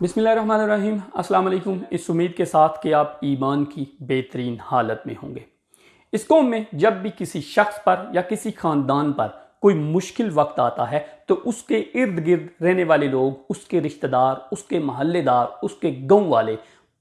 बिस्मिल्लाहिर्रहमानिर्रहीम। अस्सलाम वालेकुम। इस उम्मीद के साथ कि आप ईमान की बेहतरीन हालत में होंगे। इस कौम में जब भी किसी शख्स पर या किसी ख़ानदान पर कोई मुश्किल वक्त आता है तो उसके इर्द गिर्द रहने वाले लोग, उसके रिश्तेदार, उसके महल्लेदार, उसके गाँव वाले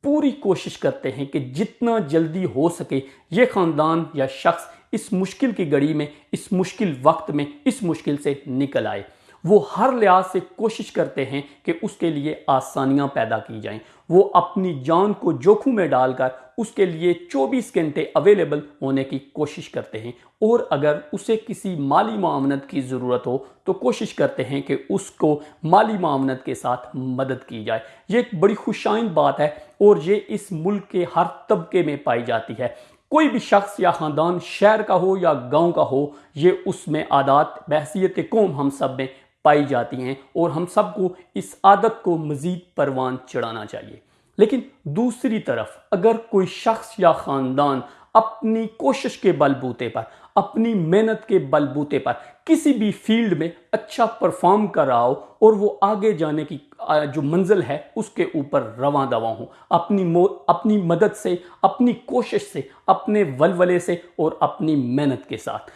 पूरी कोशिश करते हैं कि जितना जल्दी हो सके ये ख़ानदान या शख्स इस मुश्किल की घड़ी में, इस मुश्किल वक्त में, इस मुश्किल से निकल आए। वो हर लिहाज से कोशिश करते हैं कि उसके लिए आसानियां पैदा की जाएं। वो अपनी जान को जोखिम में डालकर उसके लिए 24 घंटे अवेलेबल होने की कोशिश करते हैं, और अगर उसे किसी माली मामनत की ज़रूरत हो तो कोशिश करते हैं कि उसको माली मामनत के साथ मदद की जाए। ये एक बड़ी खुशाइन बात है और ये इस मुल्क के हर तबके में पाई जाती है। कोई भी शख्स या ख़ानदान शहर का हो या गांव का हो, ये उसमें आदत बहसीत कौम हम सब में पाई जाती हैं और हम सबको इस आदत को मज़ीद परवान चढ़ाना चाहिए। लेकिन दूसरी तरफ अगर कोई शख्स या ख़ानदान अपनी कोशिश के बलबूते पर, अपनी मेहनत के बलबूते पर किसी भी फील्ड में अच्छा परफॉर्म कर रहा हो और वो आगे जाने की जो मंजिल है उसके ऊपर रवां दवा हो, अपनी मदद से, अपनी कोशिश से, अपने वलवले से और अपनी मेहनत के साथ,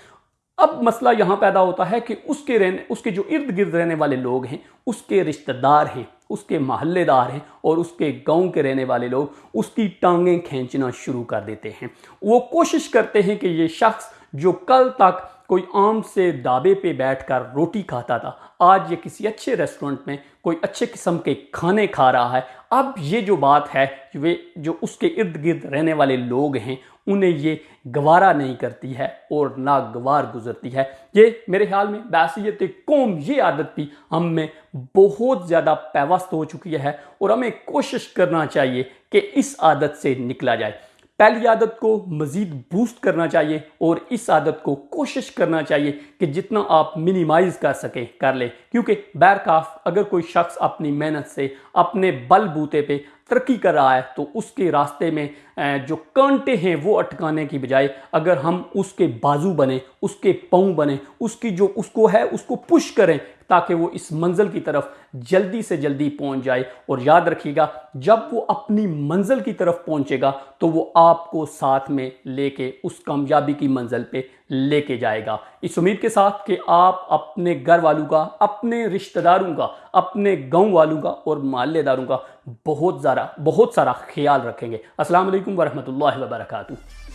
अब मसला यहां पैदा होता है कि उसके जो इर्द गिर्द रहने वाले लोग हैं, उसके रिश्तेदार हैं, उसके महल्लेदार हैं और उसके गांव के रहने वाले लोग उसकी टांगें खींचना शुरू कर देते हैं। वो कोशिश करते हैं कि ये शख्स जो कल तक कोई आम से ढाबे पे बैठकर रोटी खाता था, आज ये किसी अच्छे रेस्टोरेंट में कोई अच्छे किस्म के खाने खा रहा है। अब ये जो बात है, वे जो उसके इर्द गिर्द रहने वाले लोग हैं उन्हें ये गवारा नहीं करती है और नागवार गुजरती है। ये मेरे ख्याल में बैसियत कौम ये आदत भी हम में बहुत ज़्यादा पैवस्त हो चुकी है और हमें कोशिश करना चाहिए कि इस आदत से निकला जाए। पहली आदत को मज़ीद बूस्ट करना चाहिए और इस आदत को कोशिश करना चाहिए कि जितना आप मिनिमाइज़ कर सकें कर लें, क्योंकि बैरकाफ अगर कोई शख्स अपनी मेहनत से, अपने बलबूते पे तरक्की कर रहा है तो उसके रास्ते में जो कांटे हैं वो अटकाने की बजाय अगर हम उसके बाजू बने, उसके पाँव बने, उसकी जो उसको है उसको पुश करें ताकि वो इस मंजिल की तरफ जल्दी से जल्दी पहुंच जाए। और याद रखिएगा, जब वो अपनी मंजिल की तरफ पहुंचेगा तो वो आपको साथ में लेके उस कामयाबी की मंजिल पे लेके जाएगा। इस उम्मीद के साथ कि आप अपने घर वालों का, अपने रिश्तेदारों का, अपने गांव वालों का और मोहल्लेदारों का बहुत सारा ख्याल रखेंगे। अस्सलाम वालेकुम वरहमतुल्लाहि वबरकातुहू।